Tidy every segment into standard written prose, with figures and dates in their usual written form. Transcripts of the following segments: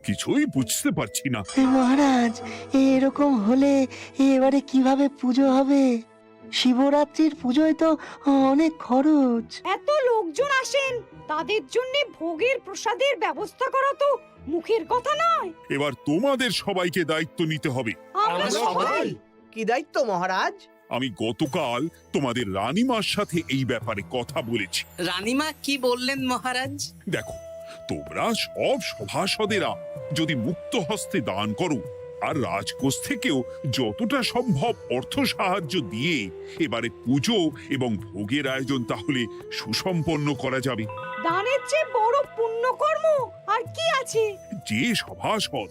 কিছুই বুঝতে পারছি না। মহারাজ, এরকম হলে এবারে কিভাবে পুজো হবে? শিবরাত্রির পুজোয় তো অনেক খরচ। এত লোকজন আসেন, তাদের জন্য ভোগের প্রসাদের ব্যবস্থা করা তো মুখের কথা নয়। এবার তোমাদের সবাইকে দায়িত্ব নিতে হবে। আমরা সবাই? কি দায়িত্ব মহারাজ? আমি গতকাল তোমাদের রানীমার সাথে এই ব্যাপারে কথা বলেছি। রানীমা কি বললেন মহারাজ? দেখো, তোমরা সব সভাসদেরা যদি মুক্ত হস্তে দান করো আর রাজকোষ থেকেও যতটা সম্ভব অর্থ সাহায্য দিয়ে এবারে পুজো এবং ভোগের আয়োজন তাহলে সুসম্পন্ন করা যাবে। দানের চেয়ে বড় পুণ্যকর্ম আর কি আছে? যে সভাসদ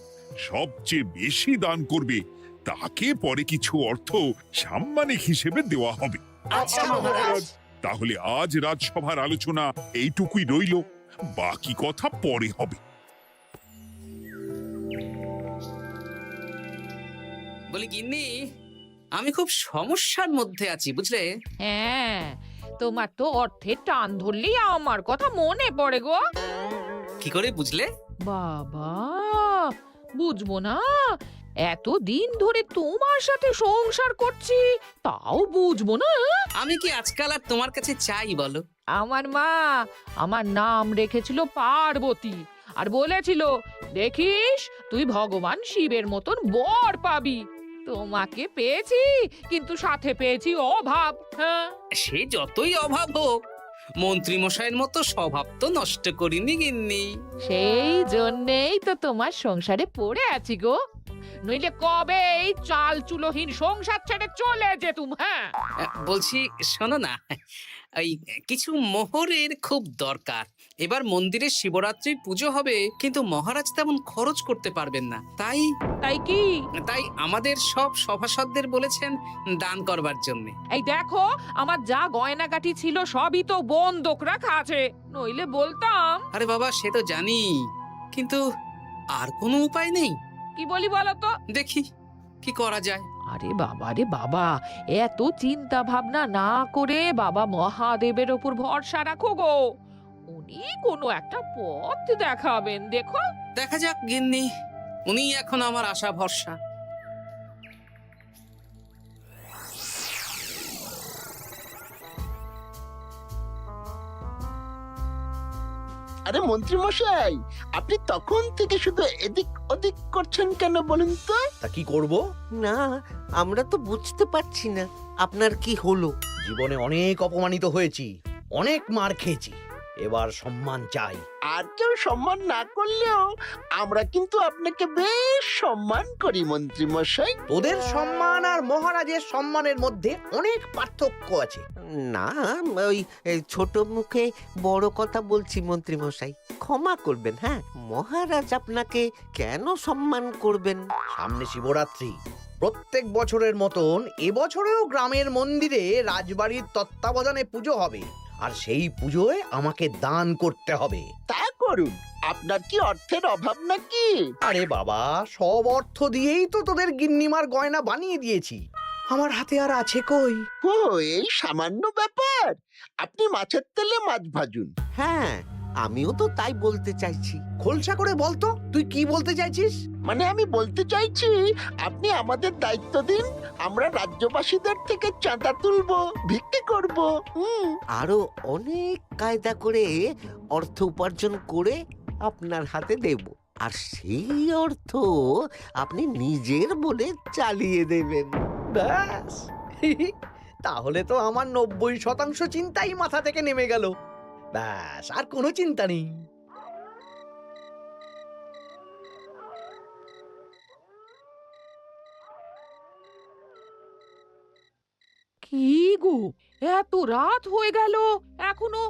সবচেয়ে বেশি দান করবে তাকে পরে কিছু অর্থ সাম্মানিক হিসেবে দেওয়া হবে। আচ্ছা মহারাজ। তাহলে আজ রাজসভার আলোচনা এইটুকুই রইল, বাকি কথা পরে হবে। বলি গিন্নি, আমি খুব সমস্যার মধ্যে আছি বুঝলে। হ্যাঁ, তোমার তো অর্থের টান ধরলেই আমার কথা মনে পড়ে গো। কি করে বুঝলে? বাবা, বুঝবো না? এতদিন ধরে তোমার সাথে সংসার করছি, তাও বুঝবো না? আমি কি আজকাল আর তোমার কাছে চাই বলো? আমার মা আমার নাম রেখেছিল পার্বতী, আর বলেছিল দেখিস তুই ভগবান শিবের মতন বর পাবি। তোমাকে পেয়েছি, কিন্তু সাথে পেয়েছি অভাব। হ্যাঁ, সে যতই অভাব হোক, মন্ত্রী মশাইয়ের মতো স্বভাব তো নষ্ট করিনি গিন্নি। সেই জন্যেই তো তোমার সংসারে পড়ে আছি গো, নইলে কবে এই চাল চুলোহীন সংসার ছেড়ে চলে যেতুম। হ্যাঁ, বলছি শোনো না, এই কিছু মোহরের খুব দরকার। এবার মন্দিরে শিবরাত্রির পুজো হবে, কিন্তু মহারাজ তেমন খরচ করতে পারবেন না। তাই কি? তাই আমাদের সব সভাসদদের বলেছেন দান করবার জন্য। এই দেখো, আমার যা গয়নাগাটি ছিল সবই তো বন্ধক রাখা আছে, নইলে বলতাম। আরে বাবা, সে তো জানি, কিন্তু আর কোনো উপায় নেই। কি বলি বলো তো? দেখি কি করা যায়। আরে বাবা রে বাবা, এত চিন্তা ভাবনা না করে বাবা মহাদেবের ওপর ভরসা রাখো গো, উনি কোনো একটা পথ দেখাবেন। দেখো, দেখা যাক গিন্নি, উনি এখন আমার আশা ভরসা। আরে মন্ত্রী মশাই, আপনি তখন থেকে শুধু এদিক ওদিক করছেন কেন বলুন তো? তা কি করব? না, আমরা তো বুঝতে পারছি না আপনার কি হলো। জীবনে অনেক অপমানিত হয়েছি, অনেক মার খেয়েছি, এবার সম্মান চাই। আর কেউ সম্মান না করলেও আমরা কিন্তু আপনাকে বেশ সম্মান করি মন্ত্রী মশাই। তোদের সম্মান আর মহারাজের সম্মানের মধ্যে অনেক পার্থক্য আছে। না, ওই ছোট মুখে বড় কথা বলছি মন্ত্রী মশাই, ক্ষমা করবেন। হ্যাঁ, মহারাজ আপনাকে কেন সম্মান করবেন? সামনে শিবরাত্রি, প্রত্যেক বছরের মতন এবছরেও গ্রামের মন্দিরে রাজবাড়ির তত্ত্বাবধানে পুজো হবে, আর সেই পুজোয় আমাকে দান করতে হবে। তা করুন, আপনার কি অর্থের অভাব নাকি? আরে বাবা, সব অর্থ দিয়েই তো তোদের গিন্নিমার গয়না বানিয়ে দিয়েছি, আমার হাতে আর আছে কই? ও, এই সামান্য ব্যাপার? আপনি মাছের তেলে মাছ ভাজুন। হ্যাঁ, আমিও তো তাই বলতে চাইছি। খোলসা করে বলতো তুই কি বলতে চাইছিস? মানে আমি বলতে চাইছি, আপনি আমাদের দায়িত্ব দিন, আমরা রাজ্যবাসীদের থেকে চাঁদা তুলবো, ভিক্ষে করব। আরো অনেক কায়দা করে অর্থ উপার্জন করে আপনার হাতে দেব, আর সেই অর্থ আপনি নিজের বলে চালিয়ে দেবেন। ব্যাস, তাহলে তো আমার 90% চিন্তাই মাথা থেকে নেমে গেল। ব্যাস, আর কোনো চিন্তা নেই। কি গো, এত রাত হয়ে গেল, এখনো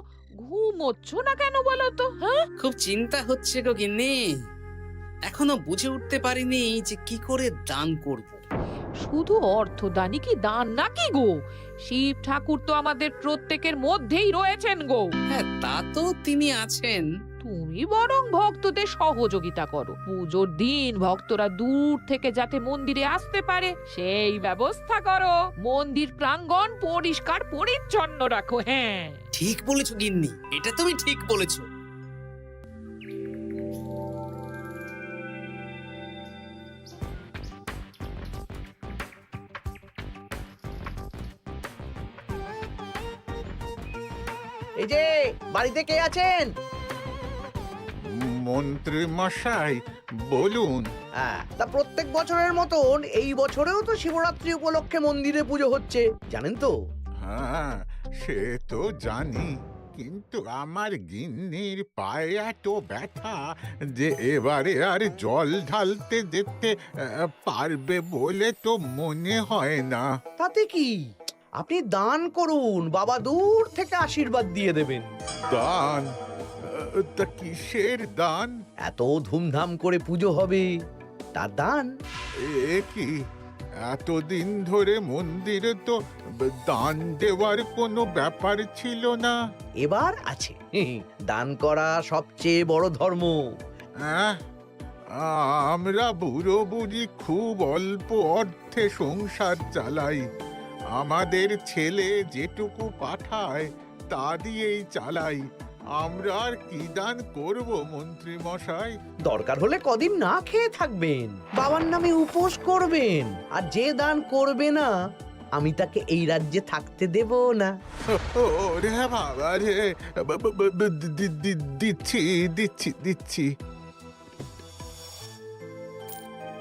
ঘুমোচ্ছ না কেন বলো তো? হ্যাঁ, খুব চিন্তা হচ্ছে গো গিন্নি, এখনো বুঝে উঠতে পারিনি যে কি করে দান করব। শুধু অর্থদানই কি দান নাকি গো? শিব ঠাকুর তো আমাদের প্রত্যেকের মধ্যেই রয়েছেন গো। হ্যাঁ, তা তো তিনি আছেন। তুমি বরং ভক্তদের সহযোগিতা করো, পুজোর দিন ভক্তরা দূর থেকে যাতে মন্দিরে আসতে পারে সেই ব্যবস্থা করো, মন্দির প্রাঙ্গণ পরিষ্কার পরিচ্ছন্ন রাখো। হ্যাঁ, ঠিক বলেছো গিন্নি, এটা তুমি ঠিক বলেছো। এই যে বাড়িতে কে আছেন? মন্ত্রী মশাই বলুন। তা প্রত্যেক বছরের মতন এই বছরেও তো শিবরাত্রি উপলক্ষে মন্দিরে পুজো হচ্ছে, জানেন তো? হ্যাঁ, সে তো জানি, কিন্তু আমার গিন্নির পায়ে এত ব্যথা যে এবারে আর জল ঢালতে যেতে পারবে বলে তো মনে হয় না। তাতে কি, আপনি দান করুন, বাবা দূর থেকে আশীর্বাদ দিয়ে দেবেন। দান? তা কিসের দান? এত ধুমধাম করে পুজো হবে, তার দান। এ কি, এতদিন ধরে মন্দিরে তো দান দেওয়ার কোনো ব্যাপার ছিল না। এবার আছে। দান করা সবচেয়ে বড় ধর্ম। হ্যাঁ, আমরা বুড়ো বুড়ি খুব অল্প অর্থে সংসার চালাই। আমাদের ছেলে যেটুকু পাঠায় তা দিয়েই চালাই। আমরা আর কি দান করব মন্ত্রী মশাই? দরকার হলে কদিন না খেয়ে থাকবেন, বাবার নামে উপোস করবেন, আর যে দান করবে না আমি তাকে এই রাজ্যে থাকতে দেব না। ওরে বাবা রে, দিচ্ছি দিচ্ছি দিচ্ছি।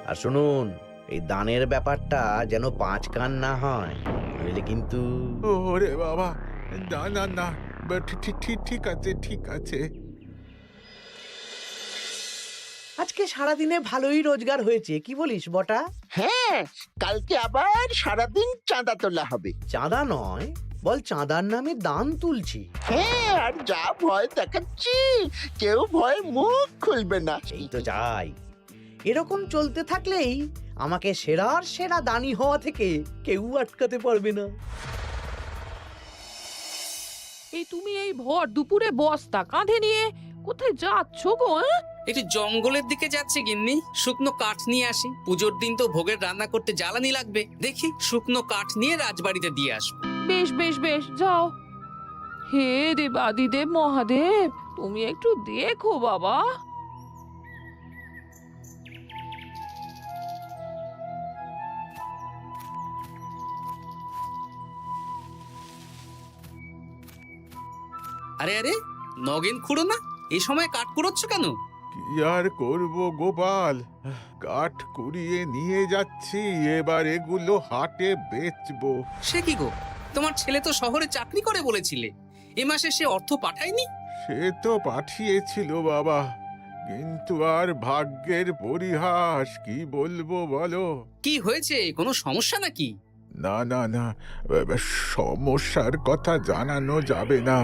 আর শুনুন, এই দানের ব্যাপারটা যেন 5 কান না হয়, নইলে কিন্তু। ওরে বাবা, না না না, ঠিক আছে ঠিক আছে। আজকে সারাদিনে ভালোই রোজগার হয়েছে, কি বলিস বটা? হ্যাঁ, কালকে আবার সারাদিন চাঁদা তোলা হবে। চাঁদা নয়, বল চাঁদার নামে দান তুলছি। হ্যাঁ, আর যা ভয় দেখাচ্ছি, কেউ ভয় মুখ খুলবে না। এই তো যাই, এরকম চলতে থাকলেই আমাকে সেরার সেরা দানি হওয়া থেকে কেউ আটকাতে পারবে না। এই তুমি এই ভর দুপুরে বস্তা কাঁধে নিয়ে কোথায় যাচ্ছ গো? একটু জঙ্গলের দিকে যাচ্ছে গিন্নি, শুকনো কাঠ নিয়ে আসি। পুজোর দিন তো ভোগের রান্না করতে জ্বালানি লাগবে, দেখি শুকনো কাঠ নিয়ে রাজবাড়িতে দিয়ে আসবো। বেশ বেশ বেশ, যাও। হে দেবাদিদেব মহাদেব, তুমি একটু দেখো বাবা। আরে আরে, নগেন খুঁড়ো না, এই সময় কাঠ কুড়োচ্ছ কেন? কি আর করব গোপাল, কাঠ কুড়িয়ে নিয়ে যাচ্ছি, এবার এগুলো হাটে বেচবো। সে কি গো, তোমার ছেলে তো শহরে চাকরি করে বলেছিলে, এ মাসে সে অর্থ পাঠায়নি? সে তো পাঠিয়েছিল বাবা, কিন্তু আর ভাগ্যের পরিহাস, কি বলবো বলো। কি হয়েছে, কোনো সমস্যা নাকি? না না না, সমস্যার কথা জানানো যাবে না,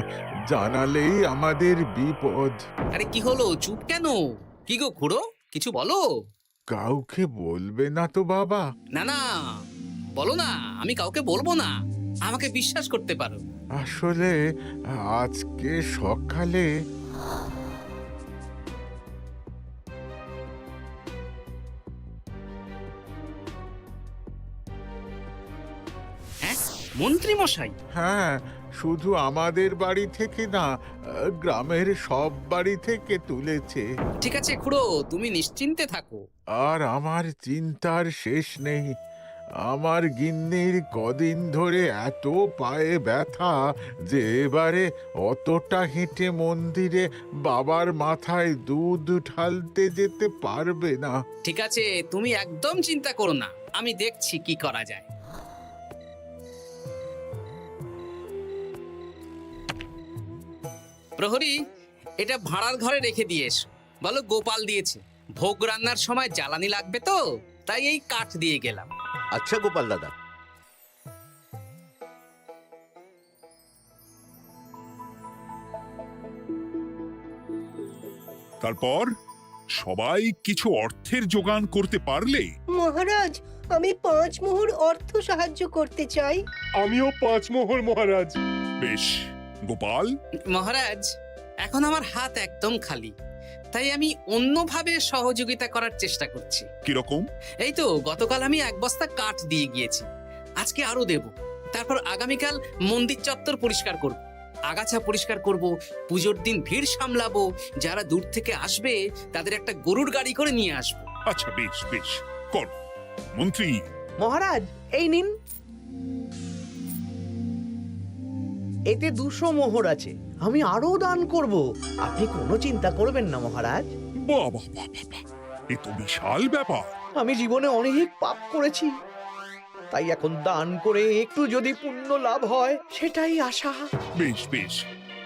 জানালেই আমাদের বিপদ। আরে কি হলো, চুপ কেন? কি গো খুড়ো, কিছু বলো। কাউকে বলবে না তো বাবা? না না, বলো না, আমি কাউকে বলবো না, আমাকে বিশ্বাস করতে পারো। আসলে আজকে সকালে হ্যাঁ, মন্ত্রী মশাই? হ্যাঁ, শুধু আমাদের বাড়ি থেকে না, গ্রামের সব বাড়ি থেকে তুলেছে। ঠিক আছে খুড়ো, তুমি নিশ্চিন্তে থাকো। আর আমার চিন্তার শেষ নেই। আমার গিন্নির কদিন ধরে এত পায়ে ব্যথা যে এবারে অতটা হেঁটে মন্দিরে বাবার মাথায় দুধ ঢালতে যেতে পারবে না। ঠিক আছে, তুমি একদম চিন্তা করো না, আমি দেখছি কি করা যায়। প্রহরী, এটা ভাড়ার ঘরে রেখে দিয়ে এসো। বলো গোপাল দিয়েছে, ভোগ রান্নার সময় জ্বালানি লাগবে তো, তাই এই কাঠ দিয়ে গেলাম। আচ্ছা গোপাল দাদা। তারপর সবাই কিছু অর্থের যোগান করতে পারলে মহারাজ, আমি 5 মোহর অর্থ সাহায্য করতে চাই। আমিও 5 মোহর মহারাজ। বেশ। গোপাল? মহারাজ, এখন আমার হাত একদম খালি, তাই আমি অন্যভাবে সহযোগিতা করার চেষ্টা করছি। কিরকম? এই তো গতকাল আমি 1 বস্তা কাঠ দিয়ে গিয়েছি, আজকে আরো দেব। তারপর আগামীকাল মন্দির চত্বর পরিষ্কার করব, আগাছা পরিষ্কার করব, পুজোর দিন ভিড় সামলাবো, যারা দূর থেকে আসবে তাদের একটা গরুর গাড়ি করে নিয়ে আসবো। আচ্ছা, বেশ বেশ, কর। মন্ত্রী? মহারাজ, এই নিন। এতে 200 মোহর আছে, আমি আরো দান করব। আপনি কোনো চিন্তা করবেন না মহারাজ। বাহ বাহ বাহ বাহ বাহ, এ তো বিশাল ব্যাপার। আমি জীবনে অনেক পাপ করেছি, তাই এখন দান করে একটু যদি পুণ্য লাভ হয় সেটাই আশা। বেশ বেশ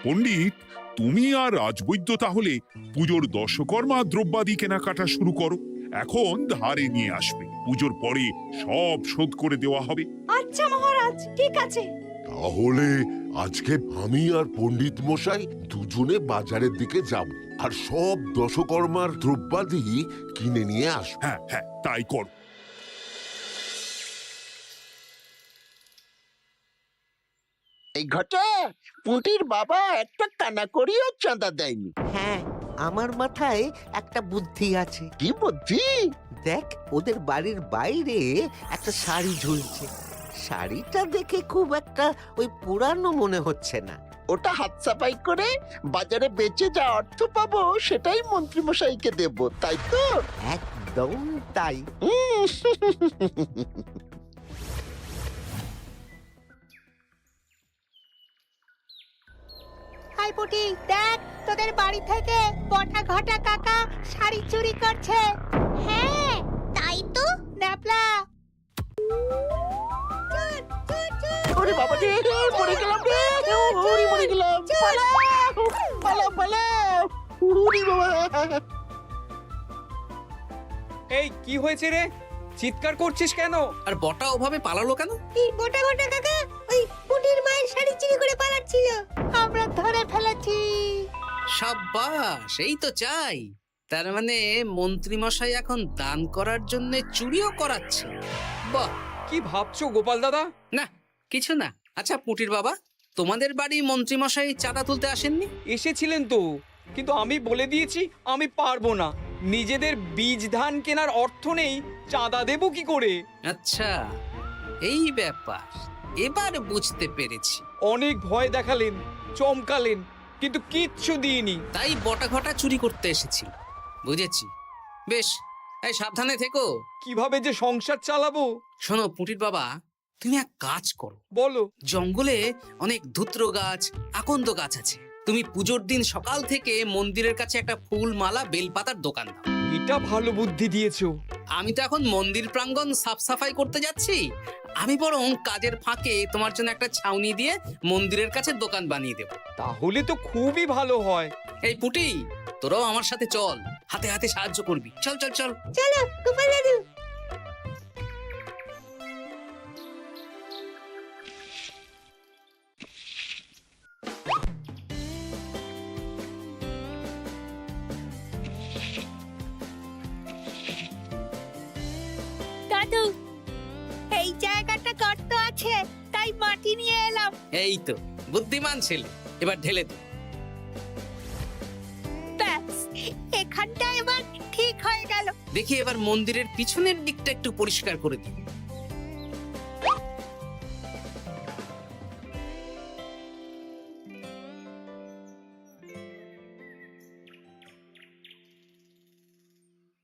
পণ্ডিত, তুমি আর রাজবৈদ্য তাহলে পুজোর দশকর্মা দ্রব্যাদি কেনাকাটা শুরু করো। এখন ধারে নিয়ে আসবে, পুজোর পরে সব শোধ করে দেওয়া হবে। আচ্ছা মহারাজ, ঠিক আছে। তাহলে আজকে আমি আর পণ্ডিত মশাই দুজনে বাজারের দিকে যাব আর সব দশকর্মার দ্রব্যাদি কিনে নিয়ে আসবো। হ্যাঁ হ্যাঁ, তাই কর। এই ঘটা পুঁটির বাবা একটা কানা করিও চাঁদা দেয়নি। হ্যাঁ, আমার মাথায় একটা বুদ্ধি আছে। কি বুদ্ধি? দেখ, ওদের বাড়ির বাইরে একটা শাড়ি ঝুলছে। শাড়িটা দেখে খুব একটা ওই পুরানো মনে হচ্ছে না। ওটা হাত সাফাই করে বাজারে বেচে যা অর্থ পাবো সেটাই মন্ত্রী মশাইকে দেব, তাই তো? একদম তাই। হাই পুটি, দেখ তোদের বাড়ি থেকে বটা ঘটা কাকা শাড়ি চুরি করছে। হ্যাঁ তাই তো। ন্যাপলা, ওরে বাবা রে, মরে গেলাম রে, ওরে মরে গেলাম। পালাও পালাও পালাও, ওরে বাবা। এই কি হয়েছে রে? চিৎকার করছিস কেন? আর বটা ওভাবে পালালো কেন? এই বটা ঘটা কাকা ওই পুটির মায়ের শাড়ি চুরি করে পালাচ্ছিল, আমরা ধরে ফেলেছি। সাব্বাস, এই তো চাই। তার মানে মন্ত্রী মশাই এখন দান করার জন্য চুরিও করাচ্ছে। বাহ! কি ভাবছো গোপাল দাদা? না, কিছু না। আচ্ছা পুটির বাবা, তোমাদের বাড়ি মন্ত্রী মশাই চাঁদা তুলতে আসেননি? এসেছিলেন তো, কিন্তু আমি বলে দিয়েছি আমি পারবো না। নিজেদের বীজ ধান কেনার অর্থ নেই, চাঁদা দেবো কি করে? আচ্ছা, এই ব্যাপার, এবার বুঝতে পেরেছি। অনেক ভয় দেখালেন, চমকালেন, কিন্তু কিচ্ছু দিইনি। তাই বটা ঘটা চুরি করতে এসেছিল। বুঝেছি। বেশ, এই সাবধানে থেকো। কিভাবে যে সংসার চালাবো? শোনো পুটির বাবা, তুমি এক কাজ করো। বলো। জঙ্গলে অনেক ধুত্র গাছ, আকন্দ গাছ আছে। তুমি পুজোর দিন সকাল থেকে মন্দিরের কাছে একটা ফুল মালা বেলপাতার দোকান দাও। এটা ভালো বুদ্ধি দিয়েছো। আমি তো এখন মন্দির প্রাঙ্গণ সাফ সাফাই করতে যাচ্ছি। আমি বরং কাজের ফাঁকে তোমার জন্য একটা ছাউনি দিয়ে মন্দিরের কাছে দোকান বানিয়ে দেব। তাহলে তো খুবই ভালো হয়। এই পুটি, তোরাও আমার সাথে চল, হাতে হাতে সাহায্য করবি। চল চল চল। চলো গোপাল দাদু। দাদু, এই জায়গাটা গর্ত আছে, তাই মাটি নিয়ে এলাম। এই তো বুদ্ধিমান ছেলে, এবার ঢেলে দে। ব্যাস, এখানটা এবার ঠিক হয়ে গেল। দেখি এবার মন্দিরের পিছনের দিকটা একটু পরিষ্কার করে দিই।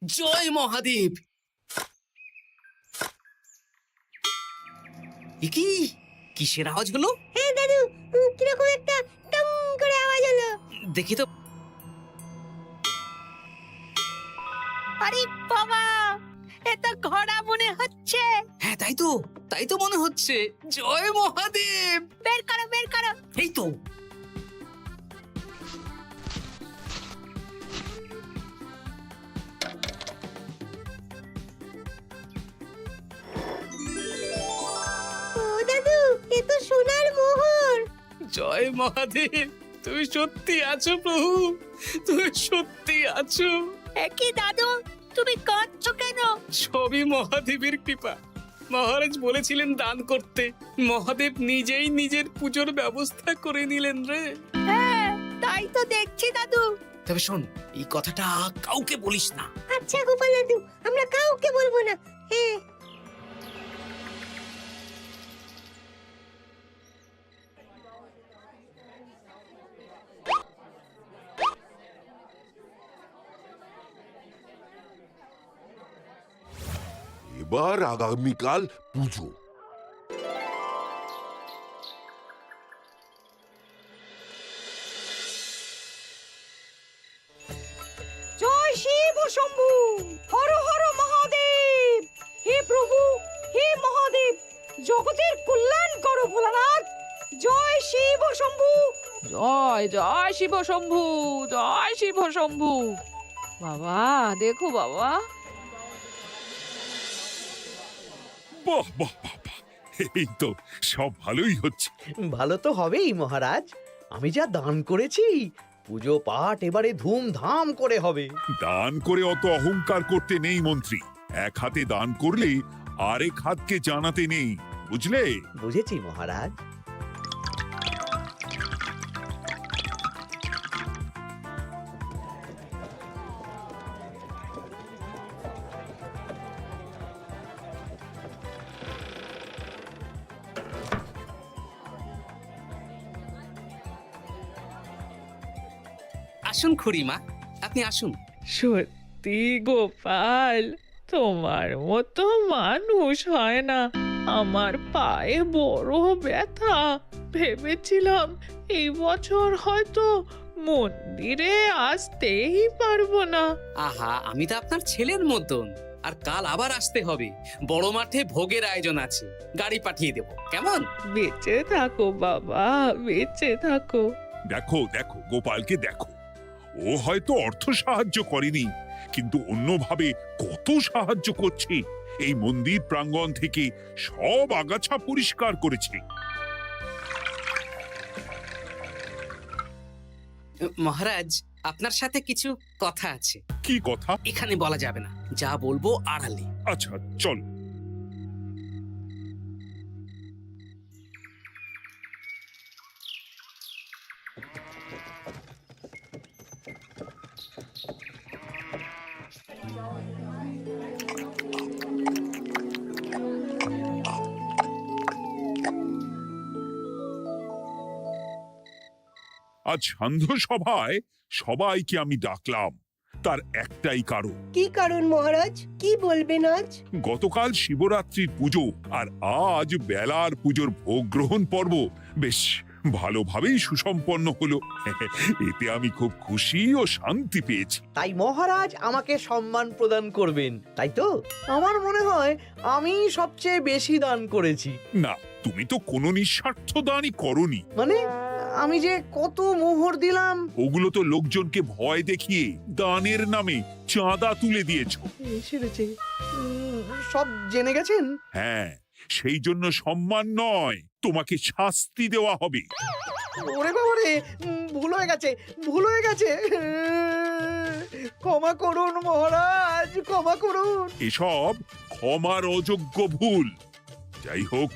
জয় মহাদেব। কি কিসের আওয়াজ হলো? হ্যাঁ দাদু, কিরকম একটা টং করে আওয়াজ হলো। দেখি তো। আরে বাবা, এটা ঘোড়া মনে হচ্ছে। হ্যাঁ তাই তো মনে হচ্ছে। জয় মহাদেব। বের করো বের করো। এই তো। ও দাদু, এ তো সোনার মোহর। জয় মহাদেব, তুমি সত্যি আছো প্রভু, তুমি সত্যি আছো। একই দাদু, তুমি কাঁদছো কেন? সবই মহাদেবের কৃপা। মহারাজ বলেছিলেন দান করতে, মহাদেব নিজেই নিজের পুজোর ব্যবস্থা করে নিলেন রে। হ্যাঁ, তাই তো দেখছি দাদু। তবে শোন, এই কথাটা কাউকে বলিস না। আচ্ছা গোপাল দাদু, আমরা কাউকে বলবো না। হ্যাঁ। এবার আগামীকাল পুজো। জয় জয় শিব শম্ভু, জয় শিব শম্ভু। বাবা দেখো বাবা, বাহ বাহ বাহ বাহ, এই তো সব ভালোই হচ্ছে। ভালো তো হবেই মহারাজ। আমি যা দান করেছি, পুজো পাঠ এবারে ধুমধাম করে হবে। দান করে অত অহংকার করতে নেই মন্ত্রী। এক হাতে দান করলে আরেক হাতকে জানাতে নেই, বুঝলে? বুঝেছি মহারাজ। আসুন খুড়িমা, আপনি আসুন। সত্যি গোপাল, তোমার মতো মানুষ হয় না। আমার পায়ে বড় ব্যথা, ভেবেছিলাম এই বছর হয়তো মন্দিরে আসতেই পারবো না। আহা, আমি তো আপনার ছেলের মতন। আর কাল আবার আসতে হবে, বড় মাঠে ভোগের আয়োজন আছে, গাড়ি পাঠিয়ে দেব, কেমন? বেঁচে থাকো বাবা, বেঁচে থাকো। দেখো দেখো গোপালকে দেখো, ও হয়তো অর্থ সাহায্য করেনি, কিন্তু অন্যভাবে কত সাহায্য করছে। এই মন্দির প্রাঙ্গণ থেকে সব আগাছা পরিষ্কার করেছে। মহারাজ, আপনার সাথে কিছু কথা আছে। কি কথা? এখানে বলা যাবে না, যা বলবো আড়ালে। আচ্ছা চল। আজ সান্ধ্য সভায় সবাইকে আমি ডাকলাম, তার একটাই কারণ। কি কারণ মহারাজ? কি বলবেন আজ? গতকাল শিবরাত্রির পুজো আর আজ বেলার পুজোর ভোগ গ্রহণ পর্ব বেশ ভালোভাবেই সুসম্পন্ন হলো। এতে আমি খুব খুশি ও শান্তি পেয়েছি। তাই মহারাজ আমাকে সম্মান প্রদান করবেন, তাই তো? আমার মনে হয় আমি সবচেয়ে বেশি দান করেছি। না, তুমি তো কোনো নিঃস্বার্থ দানই করনি। মানে আমি যে কত মোহর দিলাম। ওগুলো তো লোকজনকে ভয় দেখিয়ে দানের নামে চাঁদা তুলে দিয়েছো। সেরেছে, সব জেনে গেছেন। হ্যাঁ, সেই জন্য সম্মান নয়, তোমাকে শাস্তি দেওয়া হবে। ওরে বাবা রে, ভুল হয়ে গেছে, ভুল হয়ে গেছে। ক্ষমা করুন মহারাজ, ক্ষমা করুন। এসব ক্ষমার অযোগ্য ভুল। যাই হোক,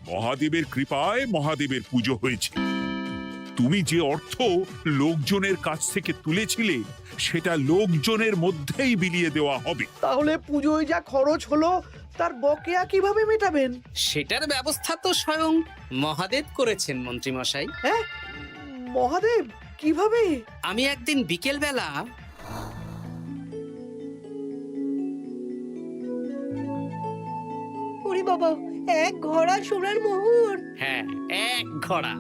মহাদেবের কৃপায় মহাদেবের পুজো হয়েছে। তুমি যে অর্থ লোকজনের কাছ থেকে তুলেছিলে সেটা লোকজনের মধ্যেই বিলিয়ে দেওয়া হবে। তাহলে পুজোয় যা খরচ হলো তার বকেয়া কিভাবে মেটাবেন? সেটার ব্যবস্থা তো স্বয়ং মহাদেব করেছেন মন্ত্রী মশাই। হ্যাঁ, মহাদেব কিভাবে? আমি একদিন বিকেল বেলা ওরে বাবা, এক ঘোড়া সোনার মোহর! হ্যাঁ, এক ঘোড়া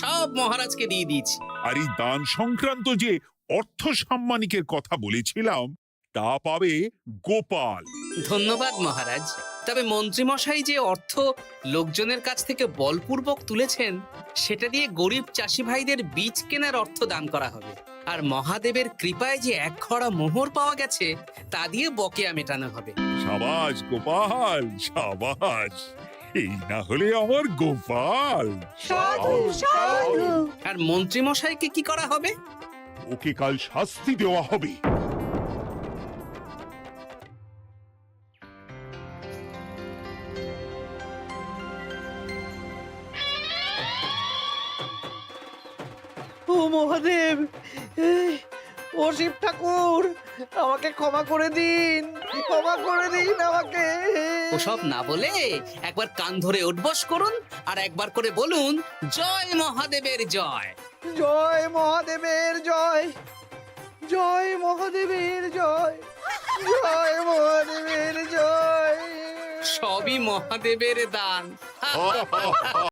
সব মহারাজকে দিয়ে দিয়েছি। আর এই দান সংক্রান্ত যে অর্থ সাম্মানিকের কথা বলেছিলাম তা পাবে গোপাল। ধন্যবাদ মহারাজ। তবে মন্ত্রী মশাই যে অর্থ লোকজনের কাছ থেকে বলপূর্বক তুলেছেন সেটা দিয়ে গরিব চাষি ভাইদের বীজ কেনার অর্থ দান করা হবে। আর মহাদেবের কৃপায় যে এক খড়া মোহর পাওয়া গেছে তা দিয়ে বকেয়া মেটানো হবে। সাবাস গোপাল, সাবাস। এই না হলে আমার গোপাল। সাধু সাধু! আর মন্ত্রী মশাইকে কি করা হবে? ওকে কাল শাস্তি দেওয়া হবে। ও মহাদেব, ও শিব ঠাকুর, আমাকে ক্ষমা করে দিন, ক্ষমা করে দিন আমাকে। ওসব না বলে একবার কান ধরে উঠবস করুন আর একবার করে বলুন, জয় মহাদেবের জয়। জয় মহাদেবের জয়, জয় মহাদেবের জয়, জয় মহাদেবের জয়। সবই মহাদেবের দান।